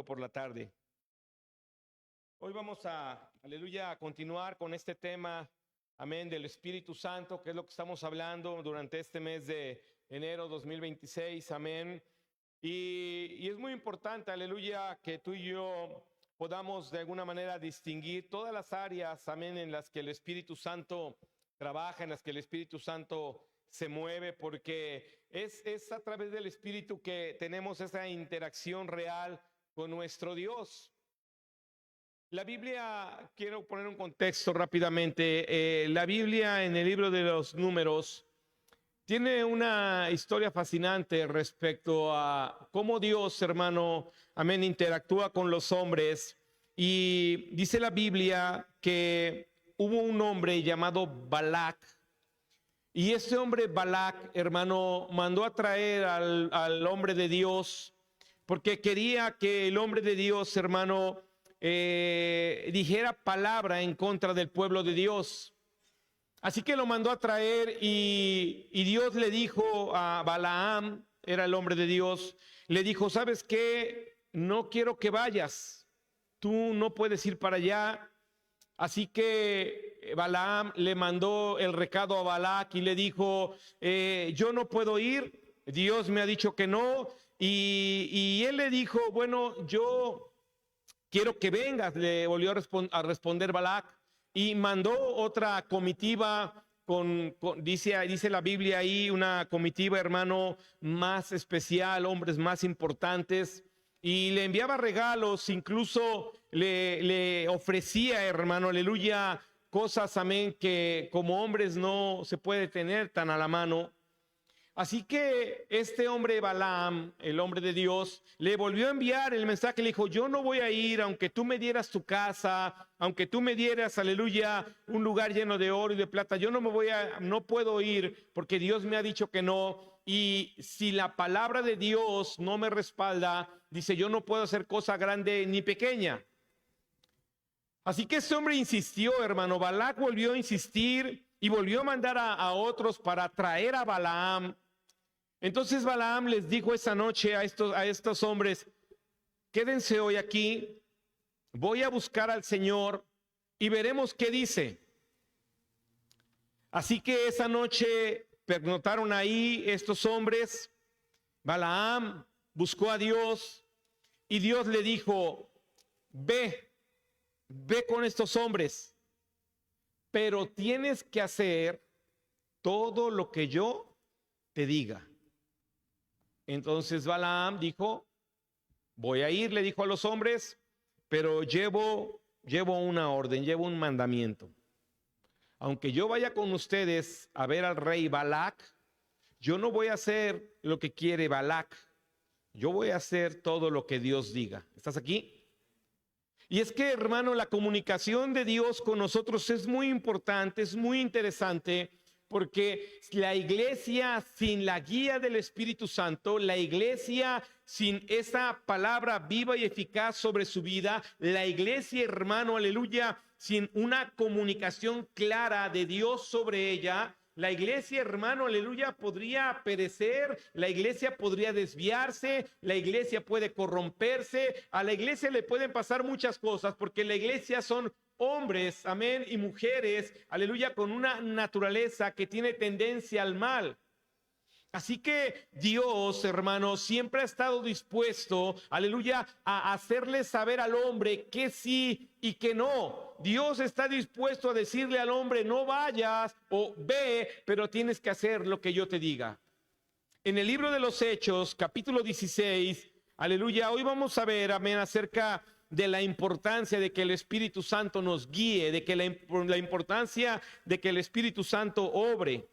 por la tarde. Hoy vamos aleluya, a continuar con este tema, amén, del Espíritu Santo, que es lo que estamos hablando durante este mes de enero 2026, amén. Y es muy importante, aleluya, que tú y yo podamos de alguna manera distinguir todas las áreas, amén, en las que el Espíritu Santo trabaja, en las que el Espíritu Santo se mueve, porque es a través del Espíritu que tenemos esa interacción real con nuestro Dios. La Biblia, quiero poner un contexto rápidamente, la Biblia en el libro de los Números tiene una historia fascinante respecto a cómo Dios, hermano, amén, interactúa con los hombres. Y dice la Biblia que hubo un hombre llamado Balac. Y este hombre Balac, hermano, mandó a traer al hombre de Dios porque quería que el hombre de Dios, hermano, dijera palabra en contra del pueblo de Dios. Así que lo mandó a traer y Dios le dijo a Balaam, era el hombre de Dios, le dijo, ¿sabes qué? No quiero que vayas, tú no puedes ir para allá. Así que Balaam le mandó el recado a Balac y le dijo, yo no puedo ir, Dios me ha dicho que no. Y él le dijo, bueno, yo quiero que vengas, le volvió a responder Balac. Y mandó otra comitiva dice la Biblia ahí, una comitiva, hermano, más especial, hombres más importantes. Y le enviaba regalos, incluso le ofrecía, hermano, aleluya, cosas, amén, que como hombres no se puede tener tan a la mano. Así que este hombre Balaam, el hombre de Dios, le volvió a enviar el mensaje, le dijo, yo no voy a ir, aunque tú me dieras tu casa, aunque tú me dieras, aleluya, un lugar lleno de oro y de plata, yo no puedo ir porque Dios me ha dicho que no. Y si la palabra de Dios no me respalda, dice, yo no puedo hacer cosa grande ni pequeña. Así que este hombre insistió, hermano. Balac volvió a insistir y volvió a mandar a otros para traer a Balaam. Entonces Balaam les dijo esa noche a estos hombres, quédense hoy aquí, voy a buscar al Señor y veremos qué dice. Así que esa noche pernotaron ahí estos hombres. Balaam buscó a Dios y Dios le dijo, ve con estos hombres, pero tienes que hacer todo lo que yo te diga. Entonces Balaam dijo, voy a ir, le dijo a los hombres, pero llevo una orden, llevo un mandamiento. Aunque yo vaya con ustedes a ver al rey Balac, yo no voy a hacer lo que quiere Balac, yo voy a hacer todo lo que Dios diga. ¿Estás aquí? Y es que, hermano, la comunicación de Dios con nosotros es muy importante, es muy interesante, porque la iglesia sin la guía del Espíritu Santo, la iglesia sin esa palabra viva y eficaz sobre su vida, la iglesia, hermano, aleluya, sin una comunicación clara de Dios sobre ella, la iglesia, hermano, aleluya, podría perecer, la iglesia podría desviarse, la iglesia puede corromperse, a la iglesia le pueden pasar muchas cosas, porque la iglesia son hombres, amén, y mujeres, aleluya, con una naturaleza que tiene tendencia al mal. Así que Dios, hermano, siempre ha estado dispuesto, aleluya, a hacerle saber al hombre que sí y que no. Dios está dispuesto a decirle al hombre, no vayas o ve, pero tienes que hacer lo que yo te diga. En el libro de los Hechos, capítulo 16, aleluya, hoy vamos a ver, amén, acerca de la importancia de que el Espíritu Santo nos guíe, de que la importancia de que el Espíritu Santo obre.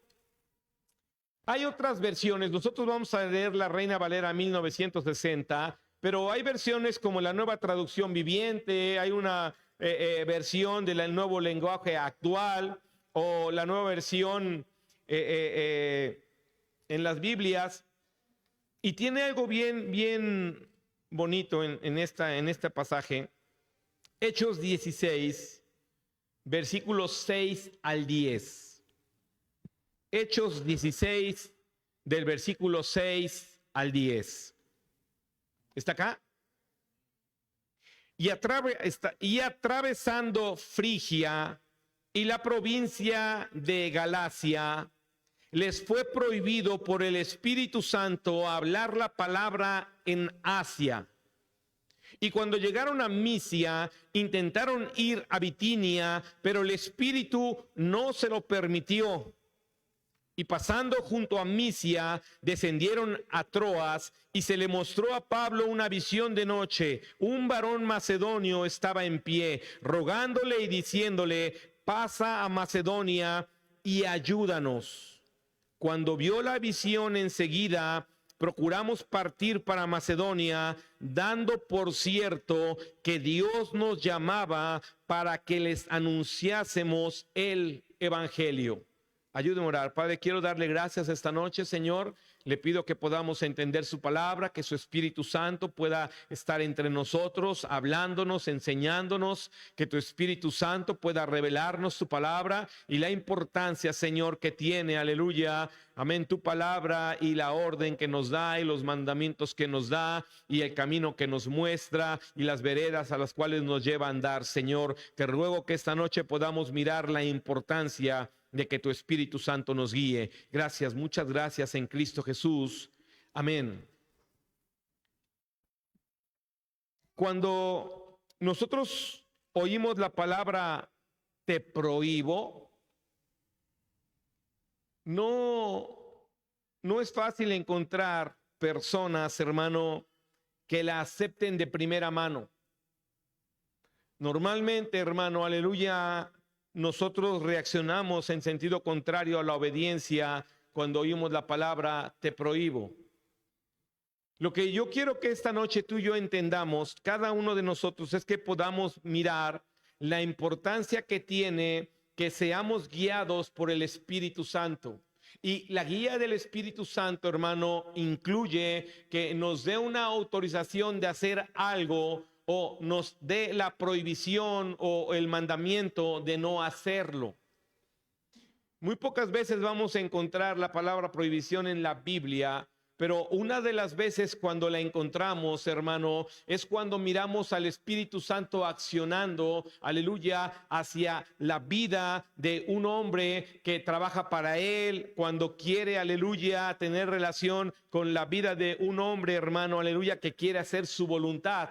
Hay otras versiones, nosotros vamos a leer la Reina Valera 1960, pero hay versiones como la Nueva Traducción Viviente, hay una versión del nuevo lenguaje actual o la nueva versión en las Biblias, y tiene algo bien bonito en este pasaje. Hechos 16, versículos 6 al 10. Hechos 16, del versículo 6 al 10. ¿Está acá? y atravesando Frigia y la provincia de Galacia, les fue prohibido por el Espíritu Santo hablar la palabra en Asia. Y cuando llegaron a Misia, intentaron ir a Bitinia, pero el Espíritu no se lo permitió. Y pasando junto a Misia, descendieron a Troas, y se le mostró a Pablo una visión de noche. Un varón macedonio estaba en pie, rogándole y diciéndole: pasa a Macedonia y ayúdanos. Cuando vio la visión, enseguida procuramos partir para Macedonia, dando por cierto que Dios nos llamaba para que les anunciásemos el evangelio. Ayúdenme a orar. Padre, quiero darle gracias esta noche, Señor. Le pido que podamos entender su palabra, que su Espíritu Santo pueda estar entre nosotros, hablándonos, enseñándonos, que tu Espíritu Santo pueda revelarnos tu palabra y la importancia, Señor, que tiene, aleluya, amén, tu palabra y la orden que nos da y los mandamientos que nos da y el camino que nos muestra y las veredas a las cuales nos lleva a andar, Señor. Te ruego que esta noche podamos mirar la importancia de que tu Espíritu Santo nos guíe. Gracias, muchas gracias en Cristo Jesús. Amén. Cuando nosotros oímos la palabra te prohíbo, no es fácil encontrar personas, hermano, que la acepten de primera mano. Normalmente, hermano, aleluya, nosotros reaccionamos en sentido contrario a la obediencia cuando oímos la palabra te prohíbo. Lo que yo quiero que esta noche tú y yo entendamos, cada uno de nosotros, es que podamos mirar la importancia que tiene que seamos guiados por el Espíritu Santo. Y la guía del Espíritu Santo, hermano, incluye que nos dé una autorización de hacer algo o nos dé la prohibición o el mandamiento de no hacerlo. Muy pocas veces vamos a encontrar la palabra prohibición en la Biblia, pero una de las veces cuando la encontramos, hermano, es cuando miramos al Espíritu Santo accionando, aleluya, hacia la vida de un hombre que trabaja para él, cuando quiere, aleluya, tener relación con la vida de un hombre, hermano, aleluya, que quiere hacer su voluntad.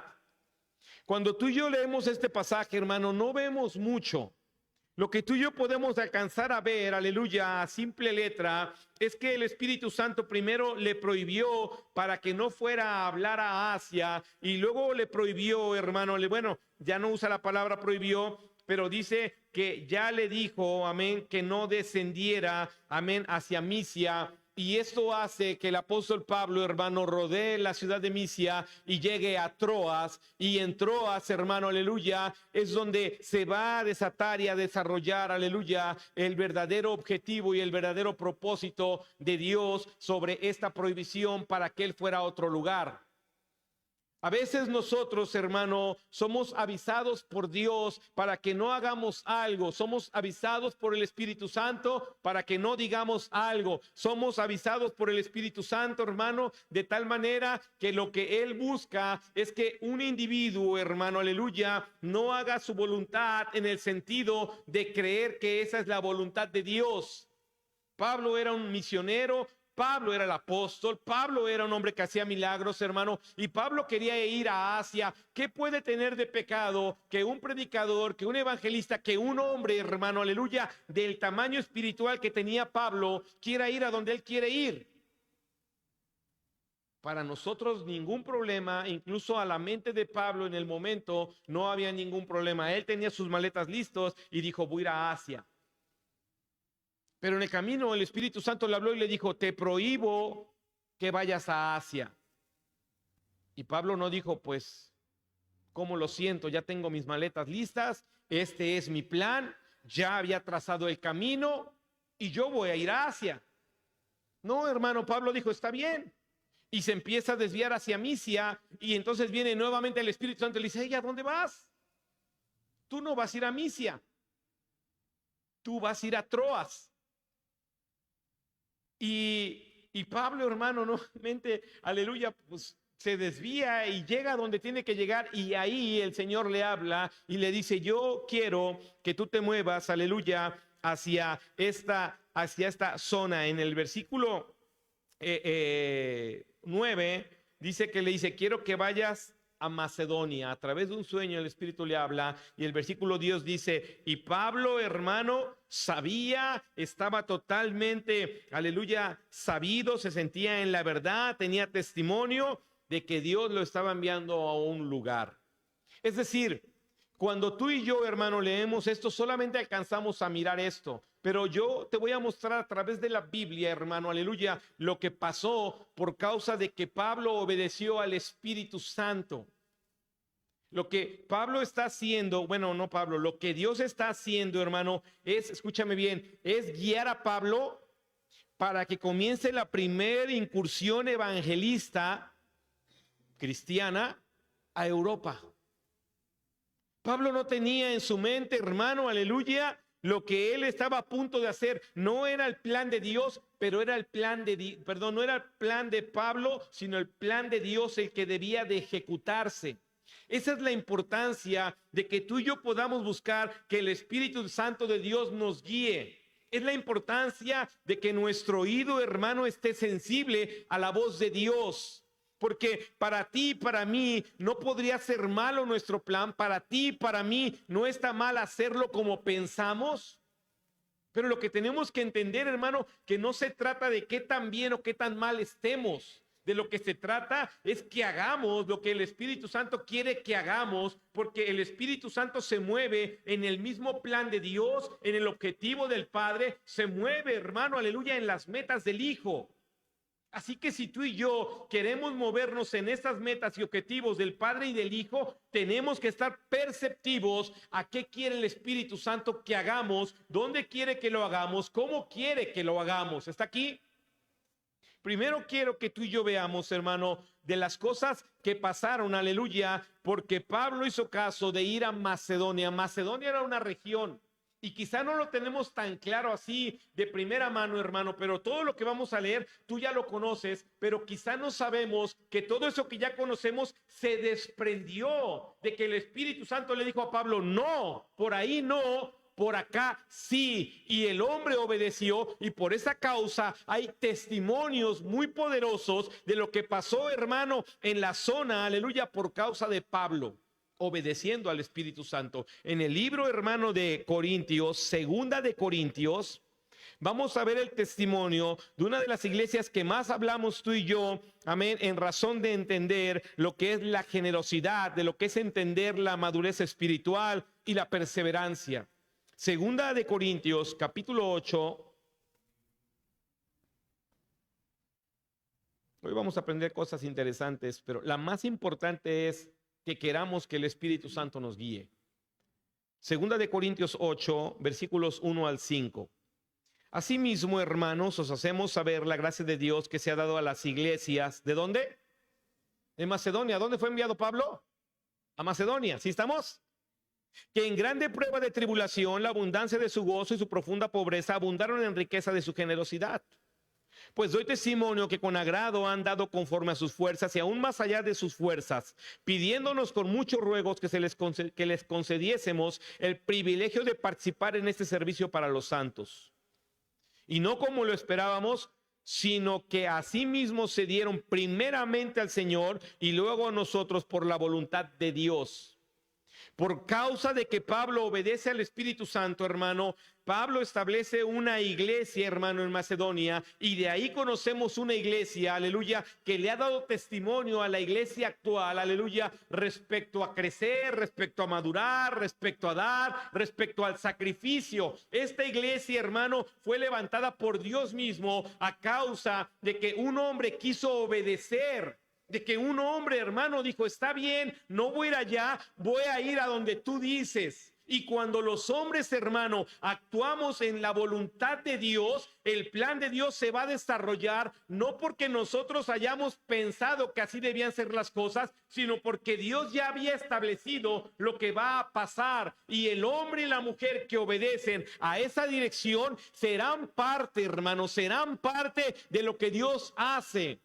Cuando tú y yo leemos este pasaje, hermano, no vemos mucho. Lo que tú y yo podemos alcanzar a ver, aleluya, a simple letra, es que el Espíritu Santo primero le prohibió para que no fuera a hablar a Asia, y luego le prohibió, hermano, bueno, ya no usa la palabra prohibió, pero dice que ya le dijo, amén, que no descendiera, amén, hacia Misia. Y esto hace que el apóstol Pablo, hermano, rodee la ciudad de Misia y llegue a Troas. Y en Troas, hermano, aleluya, es donde se va a desatar y a desarrollar, aleluya, el verdadero objetivo y el verdadero propósito de Dios sobre esta prohibición para que él fuera a otro lugar. A veces nosotros, hermano, somos avisados por Dios para que no hagamos algo. Somos avisados por el Espíritu Santo para que no digamos algo. Somos avisados por el Espíritu Santo, hermano, de tal manera que lo que Él busca es que un individuo, hermano, aleluya, no haga su voluntad en el sentido de creer que esa es la voluntad de Dios. Pablo era un misionero. Pablo era el apóstol, Pablo era un hombre que hacía milagros, hermano, y Pablo quería ir a Asia. ¿Qué puede tener de pecado que un predicador, que un evangelista, que un hombre, hermano, aleluya, del tamaño espiritual que tenía Pablo, quiera ir a donde él quiere ir? Para nosotros ningún problema, incluso a la mente de Pablo en el momento no había ningún problema. Él tenía sus maletas listos y dijo, voy a ir a Asia. Pero en el camino el Espíritu Santo le habló y le dijo, te prohíbo que vayas a Asia. Y Pablo no dijo, pues, ¿cómo lo siento? Ya tengo mis maletas listas, este es mi plan, ya había trazado el camino y yo voy a ir a Asia. No, hermano, Pablo dijo, está bien. Y se empieza a desviar hacia Misia y entonces viene nuevamente el Espíritu Santo y le dice, ¿a dónde vas? Tú no vas a ir a Misia, tú vas a ir a Troas. Y Pablo, hermano, nuevamente, aleluya, pues se desvía y llega donde tiene que llegar, y ahí el Señor le habla y le dice: yo quiero que tú te muevas, aleluya, hacia esta zona. En el versículo 9 dice que le dice: quiero que vayas a Macedonia. A través de un sueño el Espíritu le habla, y el versículo 10 dice: y Pablo, hermano, sabía, estaba totalmente, aleluya, sabido, se sentía en la verdad, tenía testimonio de que Dios lo estaba enviando a un lugar. Es decir, cuando tú y yo, hermano, leemos esto, solamente alcanzamos a mirar esto. Pero yo te voy a mostrar a través de la Biblia, hermano, aleluya, lo que pasó por causa de que Pablo obedeció al Espíritu Santo. Lo que Pablo está haciendo, bueno, no Pablo, lo que Dios está haciendo, hermano, es, escúchame bien, es guiar a Pablo para que comience la primera incursión evangelista cristiana a Europa. Pablo no tenía en su mente, hermano, aleluya, lo que él estaba a punto de hacer. No era el plan de Dios, pero era el plan de, perdón, no era el plan de Pablo, sino el plan de Dios el que debía de ejecutarse. Esa es la importancia de que tú y yo podamos buscar que el Espíritu Santo de Dios nos guíe. Es la importancia de que nuestro oído, hermano, esté sensible a la voz de Dios. Porque para ti y para mí no podría ser malo nuestro plan. Para ti y para mí no está mal hacerlo como pensamos. Pero lo que tenemos que entender, hermano, que no se trata de qué tan bien o qué tan mal estemos. De lo que se trata es que hagamos lo que el Espíritu Santo quiere que hagamos, porque el Espíritu Santo se mueve en el mismo plan de Dios, en el objetivo del Padre, se mueve, hermano, aleluya, en las metas del Hijo. Así que si tú y yo queremos movernos en estas metas y objetivos del Padre y del Hijo, tenemos que estar perceptivos a qué quiere el Espíritu Santo que hagamos, dónde quiere que lo hagamos, cómo quiere que lo hagamos. ¿Está aquí? Primero quiero que tú y yo veamos, hermano, de las cosas que pasaron, aleluya, porque Pablo hizo caso de ir a Macedonia. Macedonia era una región. Y quizá no lo tenemos tan claro así de primera mano, hermano, pero todo lo que vamos a leer, tú ya lo conoces, pero quizá no sabemos que todo eso que ya conocemos se desprendió de que el Espíritu Santo le dijo a Pablo: no, por ahí no, por acá sí. Y el hombre obedeció, y por esa causa hay testimonios muy poderosos de lo que pasó, hermano, en la zona, aleluya, por causa de Pablo obedeciendo al Espíritu Santo. En el libro, hermano, de Corintios, segunda de Corintios, vamos a ver el testimonio de una de las iglesias que más hablamos tú y yo, amén, en razón de entender lo que es la generosidad, de lo que es entender la madurez espiritual y la perseverancia. Segunda de Corintios, capítulo 8. Hoy vamos a aprender cosas interesantes, pero la más importante es que queramos que el Espíritu Santo nos guíe. Segunda de Corintios 8, versículos 1 al 5. Asimismo, hermanos, os hacemos saber la gracia de Dios que se ha dado a las iglesias. ¿De dónde? De Macedonia. ¿Dónde fue enviado Pablo? A Macedonia. ¿Sí estamos? Que en grande prueba de tribulación, la abundancia de su gozo y su profunda pobreza abundaron en riqueza de su generosidad. Pues doy testimonio que con agrado han dado conforme a sus fuerzas y aún más allá de sus fuerzas, pidiéndonos con muchos ruegos que les concediésemos el privilegio de participar en este servicio para los santos. Y no como lo esperábamos, sino que asimismo se dieron primeramente al Señor y luego a nosotros por la voluntad de Dios. Por causa de que Pablo obedece al Espíritu Santo, hermano, Pablo establece una iglesia, hermano, en Macedonia, y de ahí conocemos una iglesia, aleluya, que le ha dado testimonio a la iglesia actual, aleluya, respecto a crecer, respecto a madurar, respecto a dar, respecto al sacrificio. Esta iglesia, hermano, fue levantada por Dios mismo a causa de que un hombre quiso obedecer. De que un hombre, hermano, dijo: está bien, no voy a ir allá, voy a ir a donde tú dices. Y cuando los hombres, hermano, actuamos en la voluntad de Dios, el plan de Dios se va a desarrollar, no porque nosotros hayamos pensado que así debían ser las cosas, sino porque Dios ya había establecido lo que va a pasar. Y el hombre y la mujer que obedecen a esa dirección serán parte, hermano, serán parte de lo que Dios hace.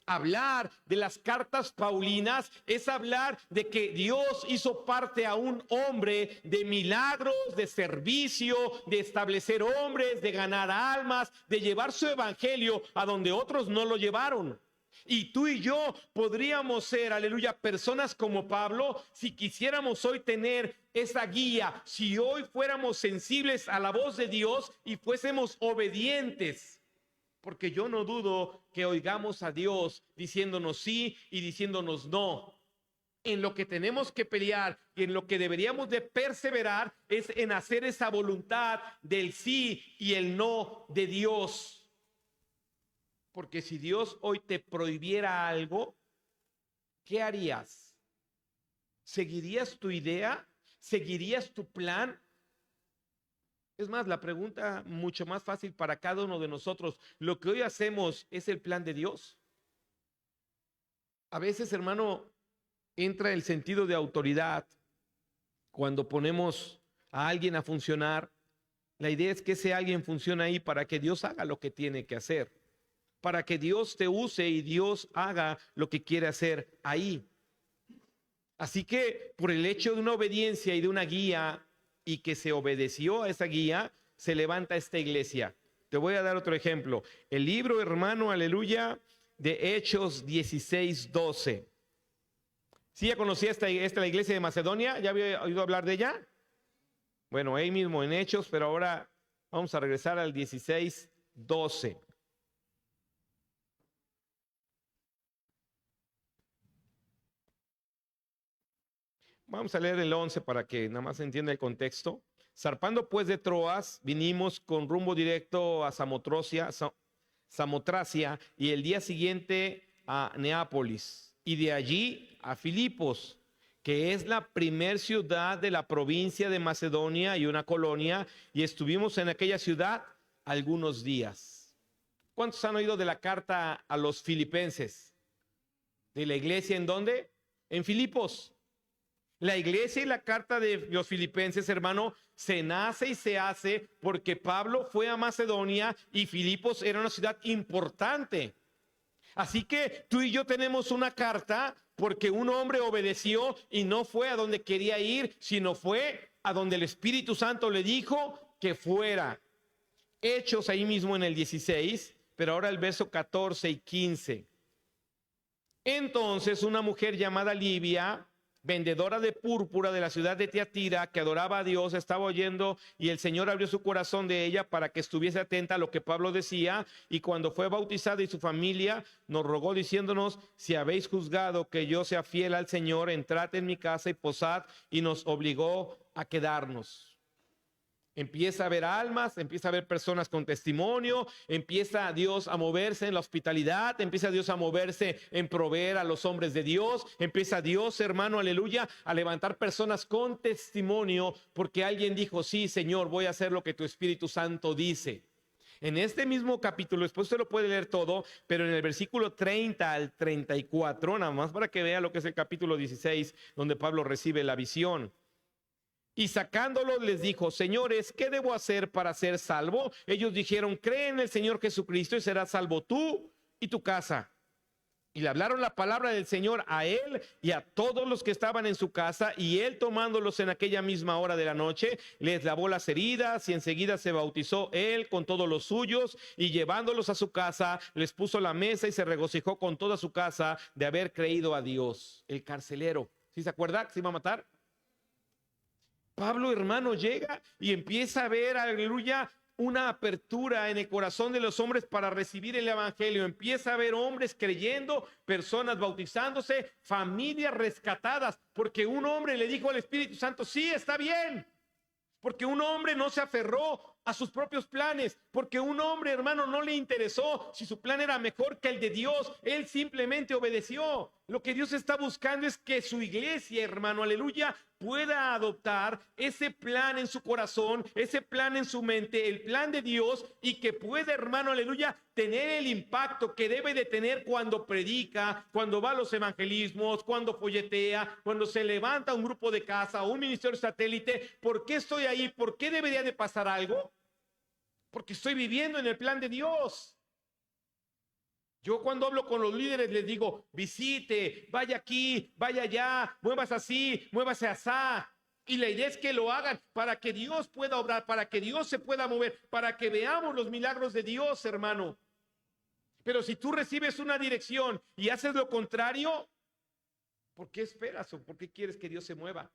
Hablar de las cartas paulinas es hablar de que Dios hizo parte a un hombre de milagros, de servicio, de establecer hombres, de ganar almas, de llevar su evangelio a donde otros no lo llevaron. Y tú y yo podríamos ser, aleluya, personas como Pablo, si quisiéramos hoy tener esa guía, si hoy fuéramos sensibles a la voz de Dios y fuésemos obedientes. Porque yo no dudo que oigamos a Dios diciéndonos sí y diciéndonos no. En lo que tenemos que pelear y en lo que deberíamos de perseverar es en hacer esa voluntad del sí y el no de Dios. Porque si Dios hoy te prohibiera algo, ¿qué harías? ¿Seguirías tu idea? ¿Seguirías tu plan? Es más, la pregunta mucho más fácil para cada uno de nosotros. ¿Lo que hoy hacemos es el plan de Dios? A veces, hermano, entra el sentido de autoridad cuando ponemos a alguien a funcionar. La idea es que ese alguien funcione ahí para que Dios haga lo que tiene que hacer, para que Dios te use y Dios haga lo que quiere hacer ahí. Así que por el hecho de una obediencia y de una guía, y que se obedeció a esa guía, se levanta esta iglesia. Te voy a dar otro ejemplo. El libro, hermano, aleluya, de Hechos 16:12. ¿Sí ya conocía esta la iglesia de Macedonia? ¿Ya había oído hablar de ella? Bueno, ahí mismo en Hechos, pero ahora vamos a regresar al 16:12. Vamos a leer el 11 para que nada más se entienda el contexto. Zarpando pues de Troas, vinimos con rumbo directo a Samotracia y el día siguiente a Neápolis y de allí a Filipos, que es la primer ciudad de la provincia de Macedonia y una colonia, y estuvimos en aquella ciudad algunos días. ¿Cuántos han oído de la carta a los filipenses? ¿De la iglesia en dónde? En Filipos. La iglesia y la carta de los filipenses, hermano, se nace y se hace porque Pablo fue a Macedonia y Filipos era una ciudad importante. Así que tú y yo tenemos una carta porque un hombre obedeció y no fue a donde quería ir, sino fue a donde el Espíritu Santo le dijo que fuera. Hechos ahí mismo en el 16, pero ahora el verso 14 y 15. Entonces una mujer llamada Livia, vendedora de púrpura de la ciudad de Tiatira, que adoraba a Dios, estaba oyendo, y el Señor abrió su corazón de ella para que estuviese atenta a lo que Pablo decía, y cuando fue bautizada y su familia nos rogó diciéndonos: si habéis juzgado que yo sea fiel al Señor, entrad en mi casa y posad, y nos obligó a quedarnos. Empieza a haber almas, empieza a haber personas con testimonio, empieza Dios a moverse en la hospitalidad, empieza Dios a moverse en proveer a los hombres de Dios, empieza Dios, hermano, aleluya, a levantar personas con testimonio, porque alguien dijo: sí, Señor, voy a hacer lo que tu Espíritu Santo dice. En este mismo capítulo, después usted lo puede leer todo, pero en el versículo 30 al 34, nada más para que vea lo que es el capítulo 16, donde Pablo recibe la visión. Y sacándolos les dijo: señores, ¿qué debo hacer para ser salvo? Ellos dijeron: cree en el Señor Jesucristo y serás salvo tú y tu casa. Y le hablaron la palabra del Señor a él y a todos los que estaban en su casa, y él, tomándolos en aquella misma hora de la noche, les lavó las heridas, y enseguida se bautizó él con todos los suyos, y llevándolos a su casa les puso la mesa y se regocijó con toda su casa de haber creído a Dios. El carcelero, ¿sí se acuerda que se iba a matar? Pablo, hermano, llega y empieza a ver, aleluya, una apertura en el corazón de los hombres para recibir el evangelio. Empieza a ver hombres creyendo, personas bautizándose, familias rescatadas, porque un hombre le dijo al Espíritu Santo: sí, está bien. Porque un hombre no se aferró a sus propios planes, porque un hombre, hermano, no le interesó si su plan era mejor que el de Dios. Él simplemente obedeció. Lo que Dios está buscando es que su iglesia, hermano, aleluya, pueda adoptar ese plan en su corazón, ese plan en su mente, el plan de Dios, y que pueda, hermano, aleluya, tener el impacto que debe de tener cuando predica, cuando va a los evangelismos, cuando folletea, cuando se levanta un grupo de casa o un ministerio satélite. ¿Por qué estoy ahí? ¿Por qué debería de pasar algo? Porque estoy viviendo en el plan de Dios. Yo cuando hablo con los líderes les digo, visite, vaya aquí, vaya allá, muevas así, muévase asá. Y la idea es que lo hagan para que Dios pueda obrar, para que Dios se pueda mover, para que veamos los milagros de Dios, hermano. Pero si tú recibes una dirección y haces lo contrario, ¿por qué esperas o por qué quieres que Dios se mueva?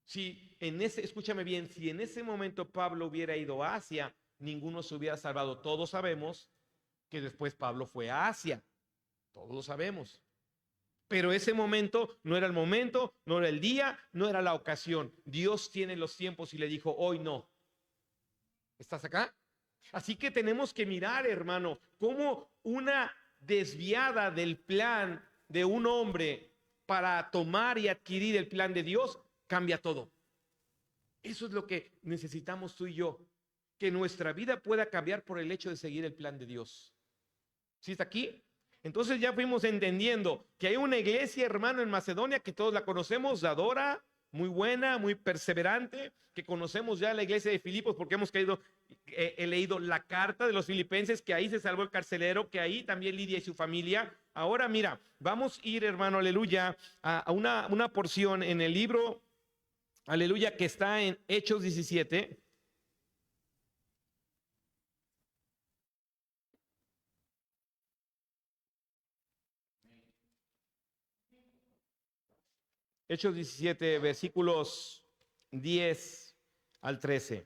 Si escúchame bien, si en ese momento Pablo hubiera ido a Asia, ninguno se hubiera salvado. Todos sabemos que después Pablo fue a Asia. Todos lo sabemos. Pero ese momento no era el momento, no era el día, no era la ocasión. Dios tiene los tiempos y le dijo, hoy no. ¿Estás acá? Así que tenemos que mirar, hermano, cómo una desviada del plan de un hombre para tomar y adquirir el plan de Dios cambia todo. Eso es lo que necesitamos tú y yo, que nuestra vida pueda cambiar por el hecho de seguir el plan de Dios. ¿Sí está aquí? Entonces ya fuimos entendiendo que hay una iglesia, hermano, en Macedonia que todos la conocemos, dadora, muy buena, muy perseverante, que conocemos ya la iglesia de Filipos porque hemos he leído la carta de los filipenses, que ahí se salvó el carcelero, que ahí también Lidia y su familia. Ahora mira, vamos a ir, hermano, aleluya, a una porción en el libro, aleluya, que está en Hechos 17. Hechos 17, versículos 10 al 13.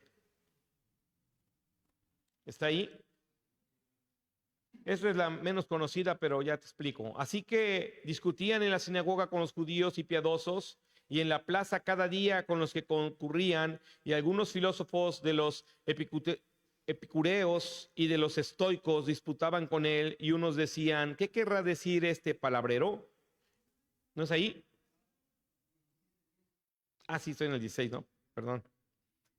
¿Está ahí? Esa es la menos conocida, pero ya te explico. Así que discutían en la sinagoga con los judíos y piadosos, y en la plaza cada día con los que concurrían, y algunos filósofos de los epicureos y de los estoicos disputaban con él, y unos decían, ¿qué querrá decir este palabrero? ¿No es ahí? Ah, sí, estoy en el 16, ¿no? Perdón.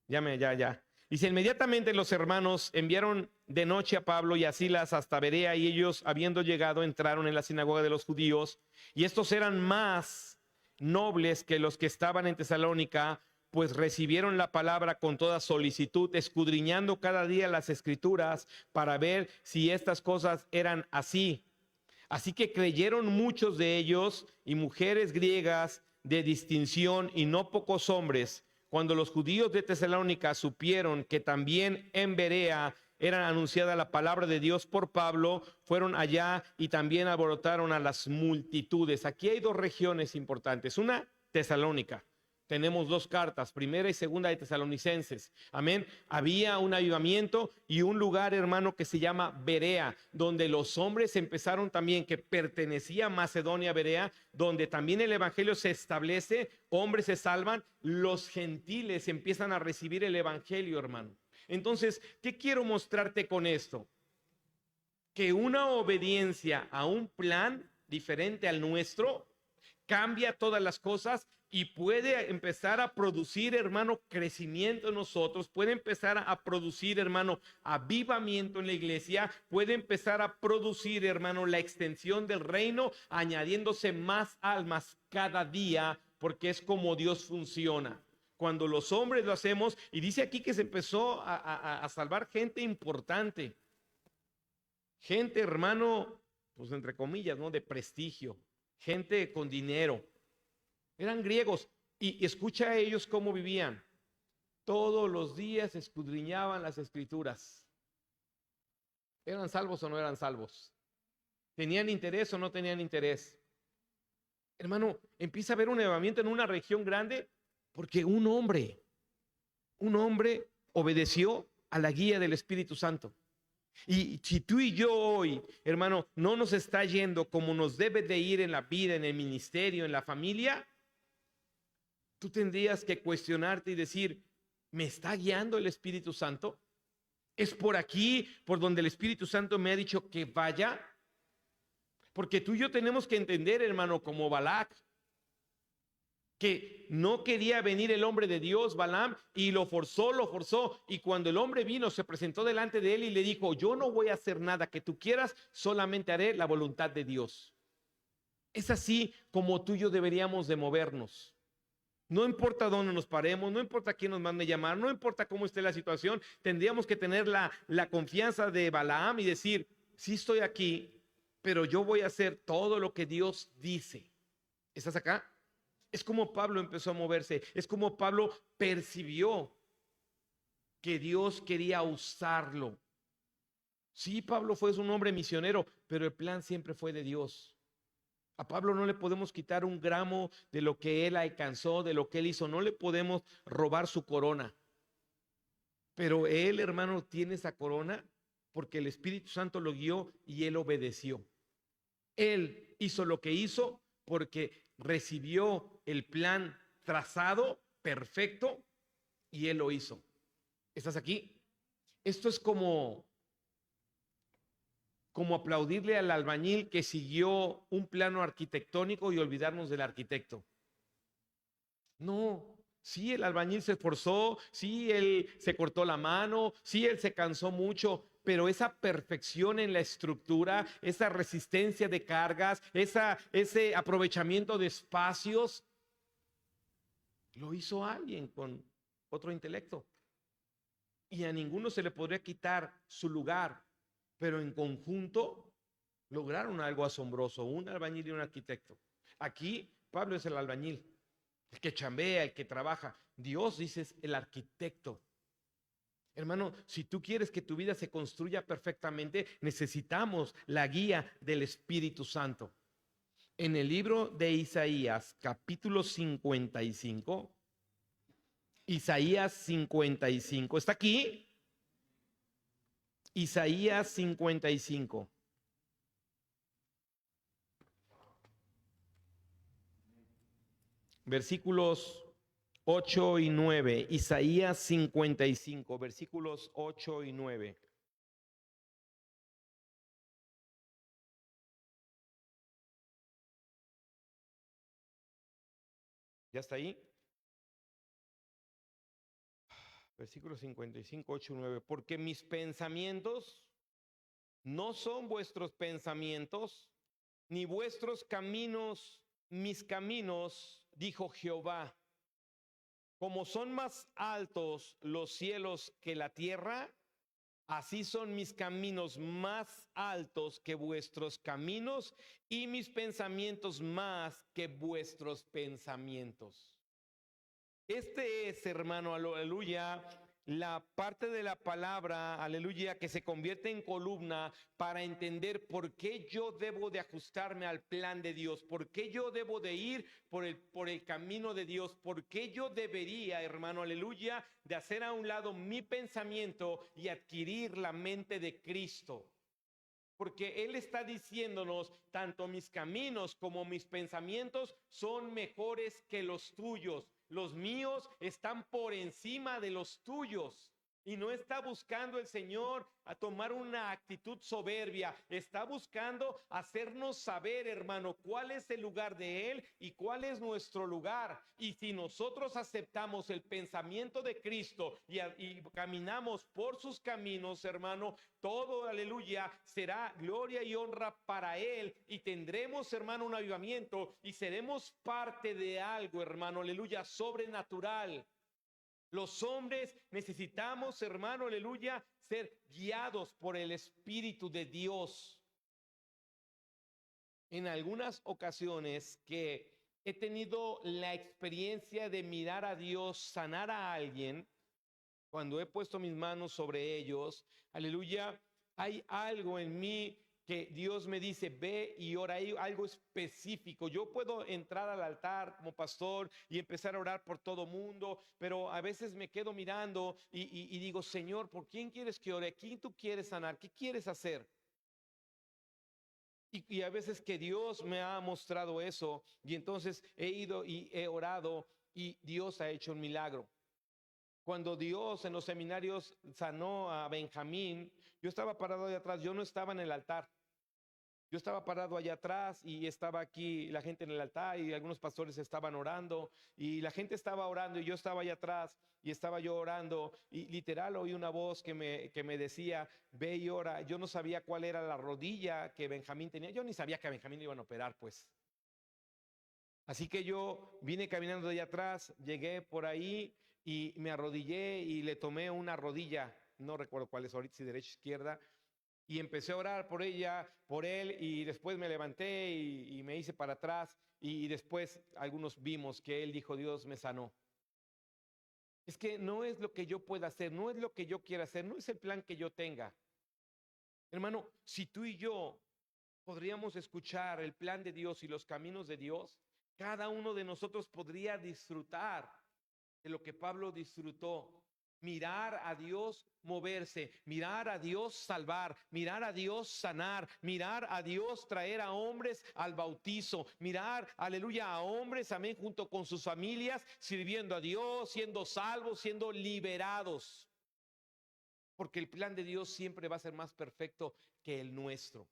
Ya. Dice, inmediatamente los hermanos enviaron de noche a Pablo y a Silas hasta Berea, y ellos, habiendo llegado, entraron en la sinagoga de los judíos, y estos eran más nobles que los que estaban en Tesalónica, pues recibieron la palabra con toda solicitud, escudriñando cada día las escrituras para ver si estas cosas eran así. Así que creyeron muchos de ellos, y mujeres griegas de distinción y no pocos hombres. Cuando los judíos de Tesalónica supieron que también en Berea era anunciada la palabra de Dios por Pablo, fueron allá y también alborotaron a las multitudes. Aquí hay dos regiones importantes. Una, Tesalónica. Tenemos dos cartas, primera y segunda de Tesalonicenses. Amén. Había un avivamiento y un lugar, hermano, que se llama Berea, donde los hombres empezaron también, que pertenecía a Macedonia, Berea, donde también el evangelio se establece, hombres se salvan, los gentiles empiezan a recibir el evangelio, hermano. Entonces, ¿qué quiero mostrarte con esto? Que una obediencia a un plan diferente al nuestro cambia todas las cosas y puede empezar a producir, hermano, crecimiento en nosotros, puede empezar a producir, hermano, avivamiento en la iglesia, puede empezar a producir, hermano, la extensión del reino, añadiéndose más almas cada día, porque es como Dios funciona. Cuando los hombres lo hacemos, y dice aquí que se empezó a salvar gente importante, gente, hermano, pues entre comillas, ¿no? De prestigio, gente con dinero. Eran griegos, y escucha a ellos cómo vivían. Todos los días escudriñaban las escrituras. ¿Eran salvos o no eran salvos? ¿Tenían interés o no tenían interés? Hermano, empieza a haber un avivamiento en una región grande porque un hombre obedeció a la guía del Espíritu Santo. Y si tú y yo hoy, hermano, no nos está yendo como nos debe de ir en la vida, en el ministerio, en la familia, tú tendrías que cuestionarte y decir, ¿me está guiando el Espíritu Santo? ¿Es por aquí por donde el Espíritu Santo me ha dicho que vaya? Porque tú y yo tenemos que entender, hermano, como Balac, que no quería venir el hombre de Dios, Balaam, y lo forzó. Y cuando el hombre vino, se presentó delante de él y le dijo, yo no voy a hacer nada que tú quieras, solamente haré la voluntad de Dios. Es así como tú y yo deberíamos de movernos. No importa dónde nos paremos, no importa quién nos mande llamar, no importa cómo esté la situación, tendríamos que tener la confianza de Balaam y decir, sí estoy aquí, pero yo voy a hacer todo lo que Dios dice. ¿Estás acá? Es como Pablo empezó a moverse, es como Pablo percibió que Dios quería usarlo. Sí, Pablo fue un hombre misionero, pero el plan siempre fue de Dios. A Pablo no le podemos quitar un gramo de lo que él alcanzó, de lo que él hizo. No le podemos robar su corona. Pero él, hermano, tiene esa corona porque el Espíritu Santo lo guió y él obedeció. Él hizo lo que hizo porque recibió el plan trazado, perfecto, y él lo hizo. ¿Estás aquí? Esto es como aplaudirle al albañil que siguió un plano arquitectónico y olvidarnos del arquitecto. No, sí, el albañil se esforzó, sí, él se cortó la mano, sí, él se cansó mucho, pero esa perfección en la estructura, esa resistencia de cargas, ese aprovechamiento de espacios, lo hizo alguien con otro intelecto. Y a ninguno se le podría quitar su lugar, pero en conjunto lograron algo asombroso, un albañil y un arquitecto. Aquí Pablo es el albañil, el que chambea, el que trabaja. Dios, dices, el arquitecto. Hermano, si tú quieres que tu vida se construya perfectamente, necesitamos la guía del Espíritu Santo. En el libro de Isaías, capítulo 55, Isaías 55, ¿está aquí? Isaías 55. Versículos 8 y 9. Isaías 55, versículos 8 y 9. ¿Ya está ahí? Versículos 55, 8 y 9. Porque mis pensamientos no son vuestros pensamientos, ni vuestros caminos mis caminos, dijo Jehová. Como son más altos los cielos que la tierra, así son mis caminos más altos que vuestros caminos y mis pensamientos más que vuestros pensamientos. Este es, hermano, aleluya, la parte de la palabra, aleluya, que se convierte en columna para entender por qué yo debo de ajustarme al plan de Dios, por qué yo debo de ir por el camino de Dios, por qué yo debería, hermano, aleluya, de hacer a un lado mi pensamiento y adquirir la mente de Cristo. Porque Él está diciéndonos, tanto mis caminos como mis pensamientos son mejores que los tuyos. Los míos están por encima de los tuyos. Y no está buscando el Señor a tomar una actitud soberbia. Está buscando hacernos saber, hermano, cuál es el lugar de Él y cuál es nuestro lugar. Y si nosotros aceptamos el pensamiento de Cristo y caminamos por sus caminos, hermano, todo, aleluya, será gloria y honra para Él. Y tendremos, hermano, un avivamiento y seremos parte de algo, hermano, aleluya, sobrenatural. Los hombres necesitamos, hermano, aleluya, ser guiados por el Espíritu de Dios. En algunas ocasiones que he tenido la experiencia de mirar a Dios sanar a alguien, cuando he puesto mis manos sobre ellos, aleluya, hay algo en mí que Dios me dice, ve y ora, hay algo específico. Yo puedo entrar al altar como pastor y empezar a orar por todo mundo, pero a veces me quedo mirando y digo, Señor, ¿por quién quieres que ore? ¿Quién tú quieres sanar? ¿Qué quieres hacer? Y a veces que Dios me ha mostrado eso y entonces he ido y he orado y Dios ha hecho un milagro. Cuando Dios en los seminarios sanó a Benjamín, yo estaba parado allá atrás, yo no estaba en el altar. Yo estaba parado allá atrás y estaba aquí la gente en el altar y algunos pastores estaban orando y la gente estaba orando y yo estaba allá atrás y estaba yo orando y literal oí una voz que me decía, ve y ora. Yo no sabía cuál era la rodilla que Benjamín tenía, yo ni sabía que a Benjamín le iban a operar, pues. Así que yo vine caminando de allá atrás, llegué por ahí y me arrodillé y le tomé una rodilla, no recuerdo cuál es ahorita, si derecha o izquierda, Y empecé a orar por ella, por él, y después me levanté y me hice para atrás. Y después algunos vimos que él dijo, Dios me sanó. Es que no es lo que yo pueda hacer, no es lo que yo quiera hacer, no es el plan que yo tenga. Hermano, si tú y yo podríamos escuchar el plan de Dios y los caminos de Dios, cada uno de nosotros podría disfrutar de lo que Pablo disfrutó. Mirar a Dios moverse, mirar a Dios salvar, mirar a Dios sanar, mirar a Dios traer a hombres al bautizo, mirar, aleluya, a hombres, amén, junto con sus familias, sirviendo a Dios, siendo salvos, siendo liberados. Porque el plan de Dios siempre va a ser más perfecto que el nuestro.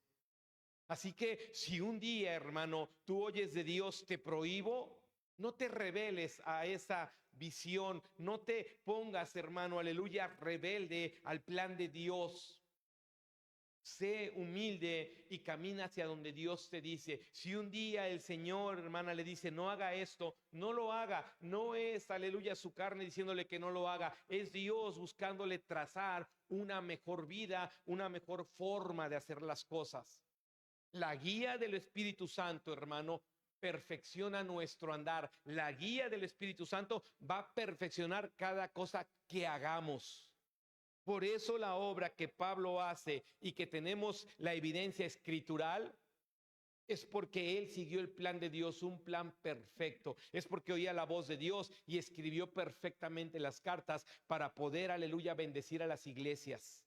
Así que si un día, hermano, tú oyes de Dios, te prohíbo, no te rebeles a esa visión, no te pongas, hermano, aleluya, rebelde al plan de Dios. Sé humilde y camina hacia donde Dios te dice. Si un día el Señor, hermana, le dice, no haga esto, no lo haga. No es, aleluya, su carne diciéndole que no lo haga. Es Dios buscándole trazar una mejor vida, una mejor forma de hacer las cosas. La guía del Espíritu Santo, hermano, perfecciona nuestro andar. La guía del Espíritu Santo va a perfeccionar cada cosa que hagamos. Por eso la obra que Pablo hace y que tenemos la evidencia escritural es porque él siguió el plan de Dios, un plan perfecto. Es porque oía la voz de Dios y escribió perfectamente las cartas para poder, aleluya, bendecir a las iglesias.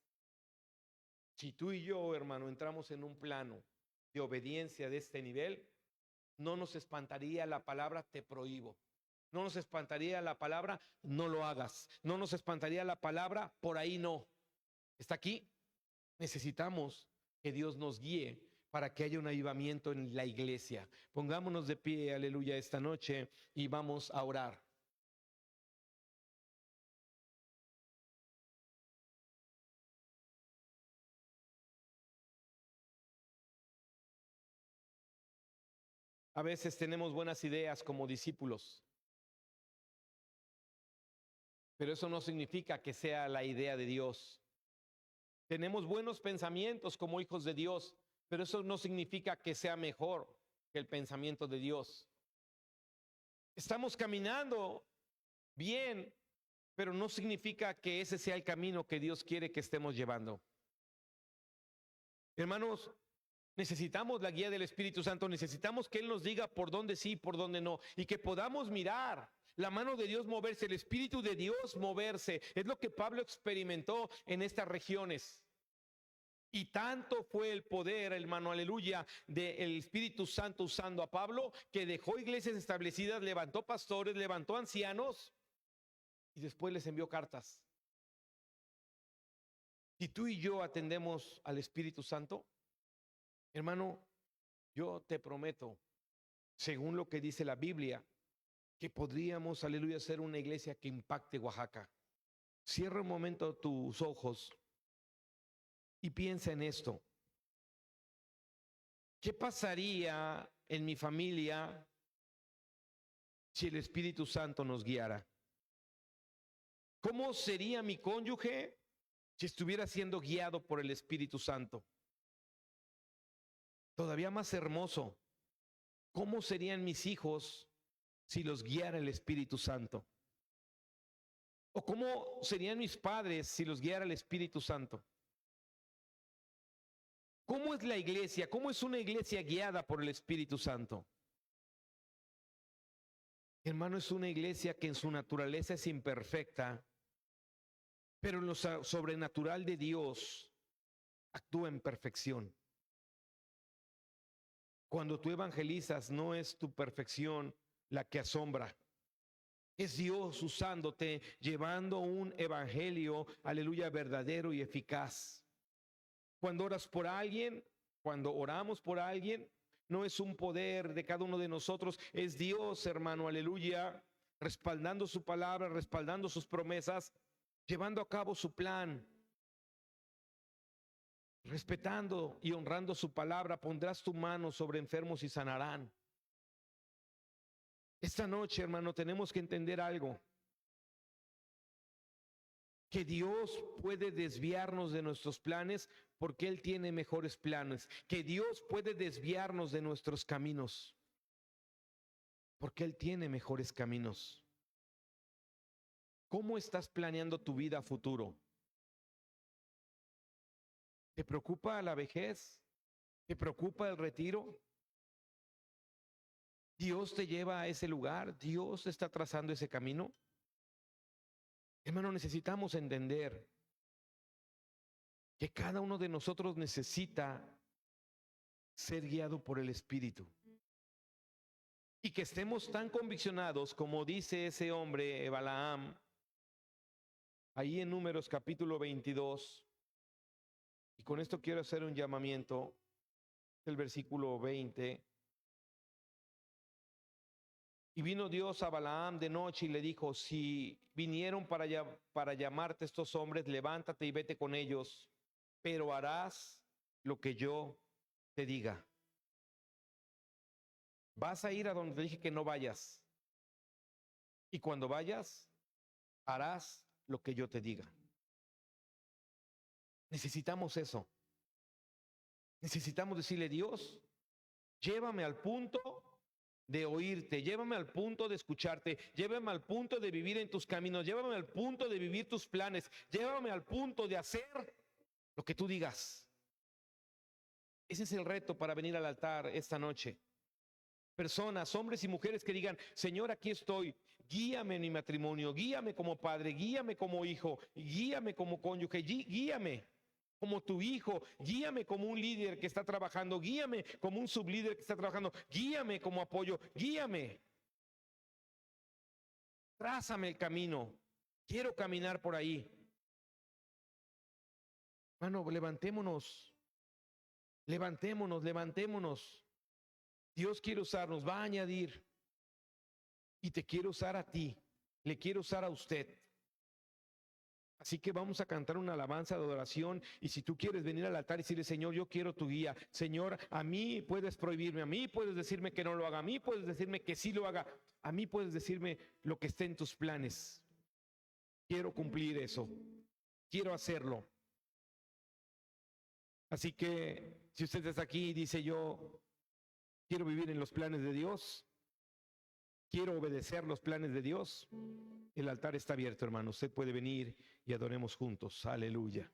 Si tú y yo, hermano, entramos en un plano de obediencia de este nivel, no nos espantaría la palabra te prohíbo. No nos espantaría la palabra no lo hagas. No nos espantaría la palabra por ahí no. ¿Está aquí? Necesitamos que Dios nos guíe para que haya un avivamiento en la iglesia. Pongámonos de pie, aleluya, esta noche y vamos a orar. A veces tenemos buenas ideas como discípulos, pero eso no significa que sea la idea de Dios. Tenemos buenos pensamientos como hijos de Dios, pero eso no significa que sea mejor que el pensamiento de Dios. Estamos caminando bien, pero no significa que ese sea el camino que Dios quiere que estemos llevando. Hermanos, necesitamos la guía del Espíritu Santo, necesitamos que Él nos diga por dónde sí, por dónde no, y que podamos mirar la mano de Dios moverse, el Espíritu de Dios moverse. Es lo que Pablo experimentó en estas regiones. Y tanto fue el poder, hermano, aleluya, del Espíritu Santo usando a Pablo, que dejó iglesias establecidas, levantó pastores, levantó ancianos y después les envió cartas. Si tú y yo atendemos al Espíritu Santo, hermano, yo te prometo, según lo que dice la Biblia, que podríamos, aleluya, ser una iglesia que impacte Oaxaca. Cierra un momento tus ojos y piensa en esto. ¿Qué pasaría en mi familia si el Espíritu Santo nos guiara? ¿Cómo sería mi cónyuge si estuviera siendo guiado por el Espíritu Santo? Todavía más hermoso, ¿cómo serían mis hijos si los guiara el Espíritu Santo? ¿O cómo serían mis padres si los guiara el Espíritu Santo? ¿Cómo es la iglesia? ¿Cómo es una iglesia guiada por el Espíritu Santo? Hermano, es una iglesia que en su naturaleza es imperfecta, pero en lo sobrenatural de Dios actúa en perfección. Cuando tú evangelizas, no es tu perfección la que asombra. Es Dios usándote, llevando un evangelio, aleluya, verdadero y eficaz. Cuando oras por alguien, cuando oramos por alguien, no es un poder de cada uno de nosotros, es Dios, hermano, aleluya, respaldando su palabra, respaldando sus promesas, llevando a cabo su plan. Respetando y honrando su palabra, pondrás tu mano sobre enfermos y sanarán. Esta noche, hermano, tenemos que entender algo. Que Dios puede desviarnos de nuestros planes porque Él tiene mejores planes. Que Dios puede desviarnos de nuestros caminos porque Él tiene mejores caminos. ¿Cómo estás planeando tu vida a futuro? ¿Te preocupa la vejez? ¿Te preocupa el retiro? ¿Dios te lleva a ese lugar? ¿Dios está trazando ese camino? Hermano, necesitamos entender que cada uno de nosotros necesita ser guiado por el Espíritu. Y que estemos tan conviccionados como dice ese hombre, Balaam, ahí en Números capítulo 22. Y con esto quiero hacer un llamamiento, el versículo 20. Y vino Dios a Balaam de noche y le dijo, si vinieron para llamarte estos hombres, levántate y vete con ellos, pero harás lo que yo te diga. Vas a ir a donde te dije que no vayas. Y cuando vayas, harás lo que yo te diga. Necesitamos eso. Necesitamos decirle, Dios, llévame al punto de oírte, llévame al punto de escucharte, llévame al punto de vivir en tus caminos, llévame al punto de vivir tus planes, llévame al punto de hacer lo que tú digas. Ese es el reto para venir al altar esta noche. Personas, hombres y mujeres que digan, Señor, aquí estoy, guíame en mi matrimonio, guíame como padre, guíame como hijo, guíame como cónyuge, guíame como tu hijo, guíame como un líder que está trabajando, guíame como un sublíder que está trabajando, guíame como apoyo, guíame. Trázame el camino, quiero caminar por ahí. Hermano, levantémonos, levantémonos, levantémonos. Dios quiere usarnos, va a añadir. Y te quiero usar a ti, le quiero usar a usted. Así que vamos a cantar una alabanza de adoración y si tú quieres venir al altar y decirle, Señor, yo quiero tu guía. Señor, a mí puedes prohibirme, a mí puedes decirme que no lo haga, a mí puedes decirme que sí lo haga, a mí puedes decirme lo que esté en tus planes. Quiero cumplir eso, quiero hacerlo. Así que si usted está aquí y dice, yo quiero vivir en los planes de Dios, quiero obedecer los planes de Dios, el altar está abierto, hermano. Usted puede venir y adoremos juntos. Aleluya.